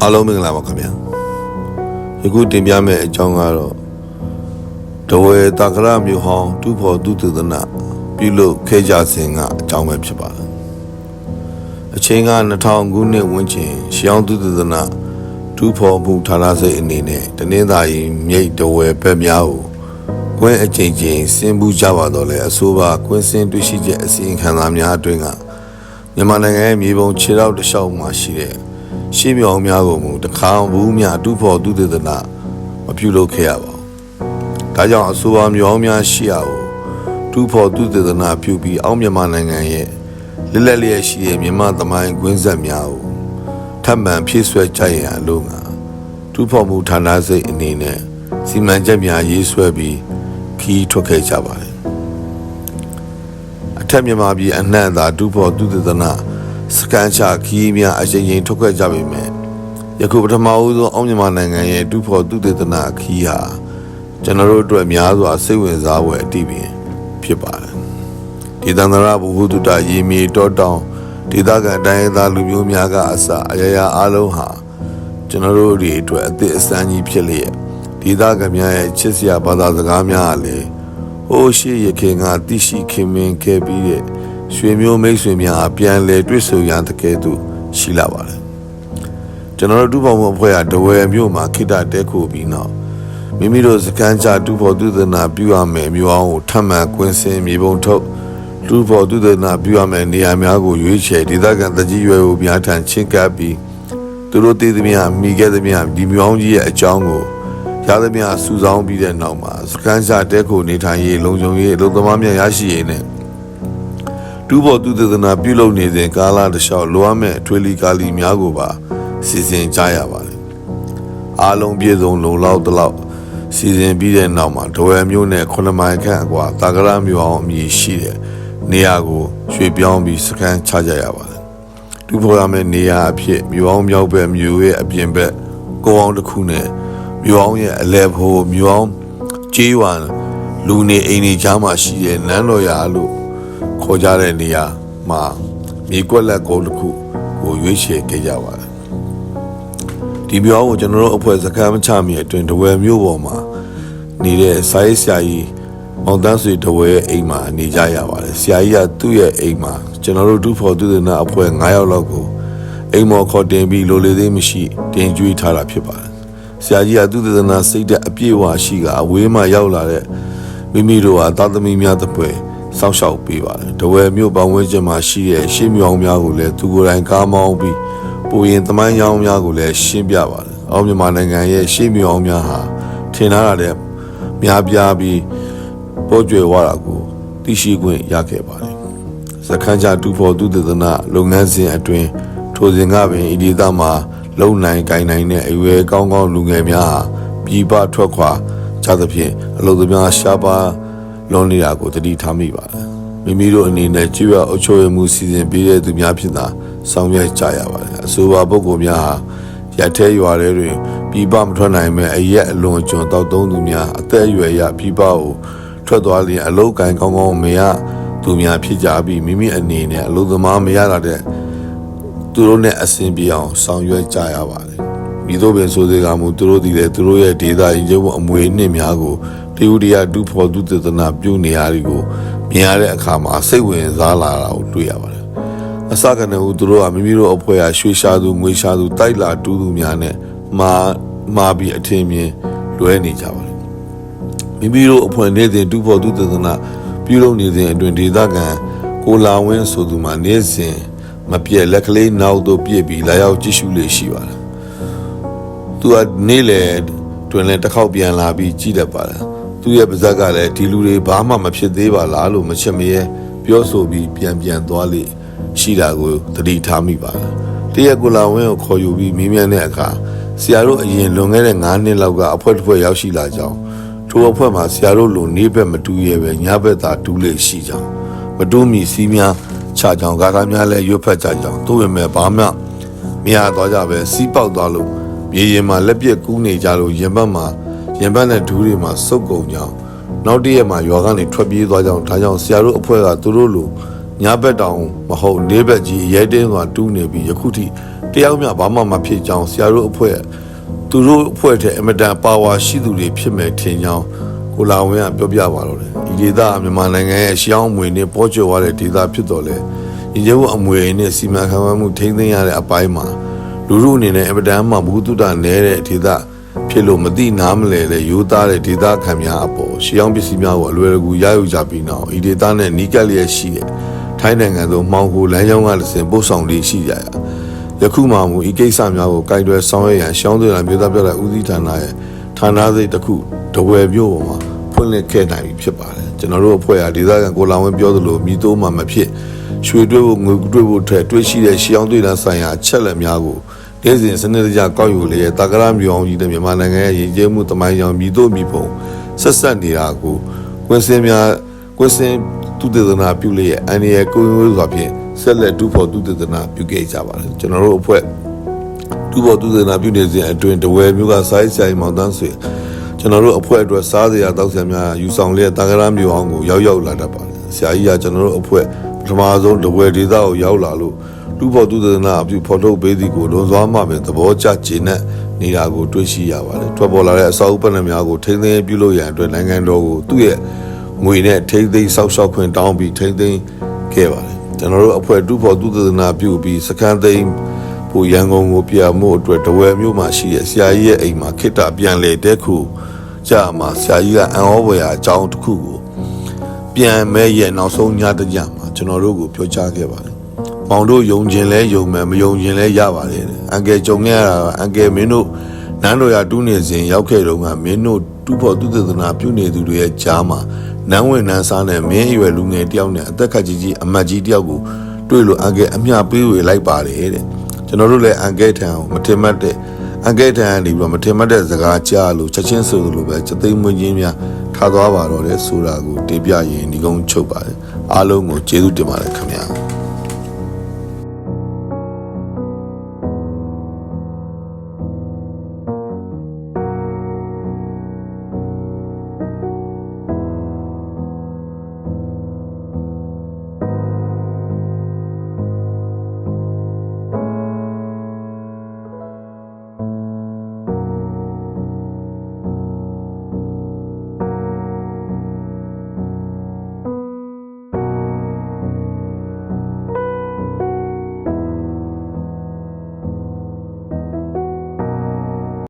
အားလုံးမင်္ဂလာပါခင်ဗျာယခုတင်ပြမယ့်အကြောင်းကတော့တဝဲတာကရမြို့ဟောင်းတူဖို့သူသေသနာပြုလုပ်ခဲ့ကြစဉ်ကအကြောင်းပဲဖြစ်ပါတယ်အချိန်က2000ခုနှစ်ဝန်းကျင်ရှေးအောင်သူသေသနာတူဖို့မှုဌာနစိတ်အနေနဲ့တနင်္သာရီမြိတ်တဝဲဘက်များကိုကွင်းအကျဉ်းချင်းဆင်းမှုကြပါတော့လဲအဆိုပါကွင်းစင်းတွေ့ရှိချက်အစီရင်ခံစာများအတွင်းကမြန်မာနိုင်ငံရဲ့မြေပုံခြေထောက်တစ်လျှောက်မှာရှိတဲ့ရှေးမြောင်များကိုမူတခါဘူးများတူဖို့သူသေသနာမပြုလုပ်ခဲ့ရပါဘူး။ဒါကြောင့်အဆိုပါမြောင်များရှိရာကိုတူဖို့သူသေသနာပြုပြီးအောက်မြန်မာနိုင်ငံရဲ့လက်လက်လျက်ရှိတဲ့မြန်မာသမိုင်းကွင်းဆက်များကိုထပ်မံဖြည့်ဆွဲကြရန်လို့ငါတူဖို့မှုဌာနစိတ်အနေနဲ့စီမံချက်များရေးဆွဲပြီးခီးထွက်ခဲ့ကြပါတယ်။အထက်မြန်မာပြည်အနှံ့သာတူဖို့သူသေသနာစကန်ချခီးများအချိန်ချင်းထုတ်ခဲ့ကြပေမဲ့ယခုပထမဦးဆုံးအောက်မြန်မာနိုင်ငံရဲ့တူဖို့သူသေသနာခီးဟာကျွန်တော်တို့အတွက်များစွာစိတ်ဝင်စားဖွယ်အတိပင်ဖြစ်ပါတယ်ဒေသန္တရဘုဟုတုတရေမြေတောတောင်ဒေသခံတိုင်းသားလူမျိုးများကအစအရာရာအလုံးဟာကျွန်တော်တို့တွေအတွက်အသစ်အဆန်းကြီးဖြစ်လျက်ဒေသခံများရဲ့ချစ်စရာဘာသာစကားများကလည်းဟိုးရှိရခင်ကသိရှိခင်မင်ခဲ့ပြီးတဲ့ရွှေမျိုးမိတ်ဆွေများပြန်လဲတွေ့ဆုံရတဲ့ကဲ့သို့ရှိလာပါတယ်ကျွန်တော်တို့တူဖို့မှုအဖွဲ့ကတဝဲမြို့မှာခိတတဲခိုပြီးနောက်မိမိတို့စကန်ချတူဖို့သူသနာပြုရမယ်မြို့အောင်ကိုထပ်မံကွင်းစင်းမြေပုံထုတ်တူဖို့သူသနာပြုရမယ်နေရာများကိုရွေးချယ်ဒေသခံတကြီးရွယ်ကိုများထန်ချင်းကပ်ပြီးသူတို့တည်သမျှမိခဲ့သမျှဒီမြို့အောင်ကြီးရဲ့အကြောင်းကိုရသမျှစူဆောင်းပြီးတဲ့နောက်မှာစကန်ချတဲခိုနေထိုင်ရေးလုံခြုံရေးအလုပ်သမားများရရှိရေးနဲ့တူဖို့သူသေသနာပြုလုပ်နေစဉ်ကာလတစ်လျှောက်လိုအပ်မဲ့အထွေလီကာလီများကိုပါစီစဉ်ကြရပါတယ်အားလုံးပြည့်စုံလုံလောက်တလောက်စီစဉ်ပြီးတဲ့နောက်မှာဒဝဲမျိုးနဲ့9မိုင်ခန့်အကွာတာကရမျိုးအောင်အမည်ရှိတဲ့နေရာကိုရွှေ့ပြောင်းပြီးစခန်းချကြရပါတယ်တူဖို့ရမယ့်နေရာအဖြစ်မျိုးအောင်မြောက်ဘက်မျိုးရဲ့အပြင်ဘက်ကိုအောင်တစ်ခုနဲ့မျိုးအောင်ရဲ့အလဲဖို့မျိုးအောင်ကျေးဝါလူနေအိမ်တွေကြားမှာရှိတဲ့နန်းတော်ရာလို့ခေါ်ကြတဲ့နေရာမှာမြေကွက်လက်ကုန်းတစ်ခုကိုရွေးချယ်ခဲ့ကြပါတယ်ဒီမျိုးကိုကျွန်တော်တို့အဖွဲ့စခန်းမချမီအတွင်တဝဲမျိုးပေါ်မှာနေတဲ့စာရေးဆရာကြီးမောင်တန်းဆွေတဝဲရဲ့အိမ်မှာနေကြရပါတယ်ဆရာကြီးကသူ့ရဲ့အိမ်မှာကျွန်တော်တို့တူဖို့သူသေသနာအဖွဲ့9ယောက်လောက်ကိုအိမ်မော်ခေါ်တင်ပြီးလိုလေသေးမရှိတင်ကြွေးထားတာဖြစ်ပါတယ်ဆရာကြီးကသူသေသနာစိတ်တဲ့အပြည့်အဝရှိကအဝေးမှရောက်လာတဲ့မိမိတို့ဟာသားသမီးများတပွဲစောင့်ရှောက်ပေးပါတယ်တဝဲမြို့ပတ်ဝန်းကျင်မှာရှိတဲ့ရှေးမြောင်များကိုလည်းသူကိုယ်တိုင်ကားမောင်းပြီးပူရင်သမိုင်းကြောင်းများကိုလည်းရှင်းပြပါတယ်အောက်မြန်မာနိုင်ငံရဲ့ရှေးမြောင်များဟာထင်ထားတဲ့များပြားပြီးပေါ်ကျွယ်ဝတာကိုသိရှိခွင့်ရခဲ့ပါတယ်စခန်းချတူဖို့သူသေသနာလုပ်ငန်းစဉ်အတွင်းထိုစဉ်ကပင်ဤဒေသမှာလုံနိုင်ကိုင်နိုင်တဲ့အရွယ်ကောင်းကောင်းလူငယ်များဟာပြည်ပထွက်ခွာကြသဖြင့်အလုပ်သမားရှားပါလွန်နေတာကိုတတိထားမိပါတယ်မိမိတို့အနေနဲ့ကြွရအုပ်ချုပ်မှုစီစဉ်ပေးတဲ့သူများဖြစ်တာဆောင်ရွက်ကြရပါတယ်အဆိုပါပုဂ္ဂိုလ်များဟာရထဲရွာထဲတွင်ပြည်ပမထွက်နိုင်မဲ့အရက်အလွန်ကျွံတောက်သုံးသူများအသက်အရွယ်ရပြည်ပကိုထွက်သွားလျင်အလုပ်ကိုင်ကောင်းကောင်းမရသူများဖြစ်ကြပြီးမိမိအနေနဲ့အလုပ်သမားမရတာတဲ့သူတို့နဲ့အဆင်ပြေအောင်ဆောင်ရွက်ကြရပါတယ်မိတို့ပင်ဆိုစေကမူသူတို့ဒီလေသူတို့ရဲ့ဒေသရင်ကျုပ်အမွေနှစ်များကိုတယူရီယာတူဖို့သူသေသနာပြုနေရသည်ကိုမြင်ရတဲ့အခါမှာစိတ်ဝင်စားလာတာကိုတွေ့ရပါတယ်အစကနေဦးသူတို့ကမိမိတို့အဖွဲ့အရွှေရှာသူငွေရှာသူတိုက်လာတူးသူများနဲ့မာပြီးအထင်မြင်လွဲနေကြပါတယ်မိမိတို့အဖွဲ့နေစဉ်တူဖို့သူသေသနာပြုလုပ်နေစဉ်အတွင်ဒေသခံကိုလာဝင်းဆိုသူမှနေစဉ်မပြည့်လက်ကလေးနောက်သို့ပြည့်ပြီးလာရောက်ကြည့်ရှုလေရှိပါတယ်သူကနေ့လေတွင်လည်းတစ်ခေါက်ပြန်လာပြီးကြည့်တတ်ပါတယ်သူရဲ့ပါဇက်ကလည်းဒီလူတွေဘာမှမဖြစ်သေးပါလားလို့မချစ်မရဲပြောဆိုပြီးပြန်သွားလေရှိတာကိုသတိထားမိပါတယ်တရက်ကိုလာဝင်းကိုခေါ်ယူပြီးမေးမြန်းတဲ့အခါဆရာတို့အရင်လွန်ခဲ့တဲ့9နှစ်လောက်ကအဖွဲ့တစ်ဖွဲ့ရောက်ရှိလာကြောင်းထိုအဖွဲ့မှာဆရာတို့လိုနေဘက်မတူရဲပဲညဘက်သာတူးလေရှိကြောင်းမတူးမီစီးများချကြောင်းကားများလည်းရွတ်ဖက်ကြကြောင်းသို့ပေမဲ့ဘာမှမရသွားကြပဲစီးပေါက်သွားလို့မြေရင်မှာလက်ပြက်ကူးနေကြလို့ရင်ဘတ်နဲ့ဒူးတွေမှာစုပ်ကုန်ကြောင်းနောက်တည့်ရက်မှာရွာကနေထွက်ပြေးသွားကြောင်းဒါကြောင့်ဆရာတို့အဖွဲ့ကသူတို့လိုညဘက်တောင်မဟုတ်နေဘက်ကြီးရဲတင်းစွာတူးနေပြီးယခုထိ တယောက်မျှဘာမှမဖြစ်ကြောင်းဆရာတို့အဖွဲ့သူတို့အဖွဲ့ထဲအမတန်ပါဝါရှိသူတွေဖြစ်မဲ့ထင်ကြောင်းကိုလာဝင်းကပြောပြပါတော့တယ်ဒီဒေသမြန်မာနိုင်ငံရဲ့ရှောင်းအမွေနဲ့ပေါ်ကျော်သွားတဲ့ဒေသဖြစ်တော်လဲဒီကျုပ်အမွေနဲ့စီမံခန့်ခွဲမှုထိန်းသိမ်းရတဲ့အပိုင်းမှာလူလူအနေနဲ့အမတန်မှဘုသူတ္တနေတဲ့ဒေသဖြစ်လို့မသိနားမလဲတဲ့ရိုးသားတဲ့ဒေသခံများအပေါ်ရှေးအောင်ပစ္စည်းများကိုအလွယ်တကူရယူကြပြီးနောက်ဤဒေသနဲ့နီးကပ်လျက်ရှိတဲ့ထိုင်းနိုင်ငံသို့မှောင်ခိုလမ်းကြောင်းကတစ်ဆင့်ပို့ဆောင်လေးရှိကြရယခုမှမူဤကိစ္စများကိုကိုင်တွယ်ဆောင်ရွက်ရန်ရှောင်းသွင်းလာမျိုးသားပြတဲ့ဦးစီးဌာနရဲ့ဌာနစိတ်တစ်ခုတဝယ်မျိုးပေါ်မှာဖွင့်လှစ်ခဲ့နိုင်ပြီဖြစ်ပါတယ်ကျွန်တော်တို့အဖွဲ့ဟာဒေသခံကိုလာဝင်းပြောသလိုမိတိုးမှမဖြစ်ရွှေတွေးဖို့ငွေတွေးဖို့ထက်တွေးရှိတဲ့ရှေးအောင်သွင်းတဲ့ဆိုင်ရာအချက်လက်များကိုဒေသစနစ်တကျကောက်ယူလေတာကရမြောင်ကြီးတဲ့မြန်မာနိုင်ငံရဲ့ရည်ကျဲမှုတမိုင်းကြောင့်မိတို့မိဖုံဆက်ဆက်နေတာကိုကွင်းစင်းသူတေသနာပြုလေရဲ့အန်ဒီရဲ့ကိုယ်ရိုးစွာဖြင့်ဆက်လက်တူဖို့သူတေသနာပြုခဲ့ကြပါတယ်ကျွန်တော်တို့အဖွဲ့တူဖို့သူတေသနာပြုနေစဉ်အတွင်းတဝယ်မျိုးကစိုင်းဆိုင်မောင်တန်းဆွေကျွန်တော်တို့အဖွဲ့အတွက်စားစရာတောက်ဆံများယူဆောင်လေတာကရမြောင်ကိုရောက်လာတတ်ပါတယ်ဆရာကြီးကကျွန်တော်တို့အဖွဲ့ပထမဆုံးတဝယ်ဒေသကိုရောက်လာလို့လူဖို့သူသနာအပြုဖော်ထုတ်ပေးသည်ကိုလွန်စွာမှပင်သဘောကျကျဉ်နဲ့နေတာကိုတွေ့ရှိရပါတယ်ထွက်ပေါ်လာတဲ့အစာဥပဒေများကိုထိန်းသိမ်းပြုလုပ်ရန်အတွက်နိုင်ငံတော်ကိုသူ့ရဲ့ငွေနဲ့ထိန်းသိမ်းဆောက်ရှောက်ခွင့်တောင်းပြီးထိန်းသိမ်းခဲ့ပါတယ်ကျွန်တော်တို့အဖွဲ့တူဖို့သူသနာပြုပြီးစကန်သိမ်းဖို့ရန်ကုန်ကိုပြန်မှုအတွက်တဝယ်မြို့မှာရှိတဲ့ဆရာကြီးရဲ့အိမ်မှာခိတ္တပြန်လေတဲ့ခုကြာမှာဆရာကြီးကအံ့ဩဖွယ်ရာအကြောင်းတစ်ခုကိုပြန်မဲ့ရဲ့နောက်ဆုံးညတကြမှာကျွန်တော်တို့ကိုပြောကြားခဲ့ပါတယ်မောင်တို့ယုံခြင်းလဲယုံမယ်မယုံခြင်းလဲရပါတယ်အန်ကယ်ကြုံခဲ့ရတာအန်ကယ်မင်းတို့နန်းတော်ရတူးနေစဉ်ရောက်ခဲ့တော့ကမင်းတို့တူဖို့သူသနာပြုနေသူတွေရဲ့ကြားမှာနန်းဝင်နန်းစားနဲ့မင်းအရွယ်လူငယ်တယောက်နဲ့အသက်ခက်ကြီးအမတ်ကြီးတယောက်ကိုတွေ့လို့အန်ကယ်အမျှပေးဝေလိုက်ပါတယ်တဲ့ကျွန်တော်တို့လည်းအန်ကယ်ထံကိုမထင်မှတ်တဲ့အန်ကယ်ထံကနေပြီးတော့မထင်မှတ်တဲ့စကားကြားလို့ချက်ချင်းဆိုလိုပဲစသိမ်းမွေးခြင်းများထားသွားပါတော့တဲ့ဆိုတာကိုတင်ပြရင်ဒီကုန်းချုပ်ပါတယ်အားလုံးကိုကျေးဇူးတင်ပါတယ်ခင်ဗျာ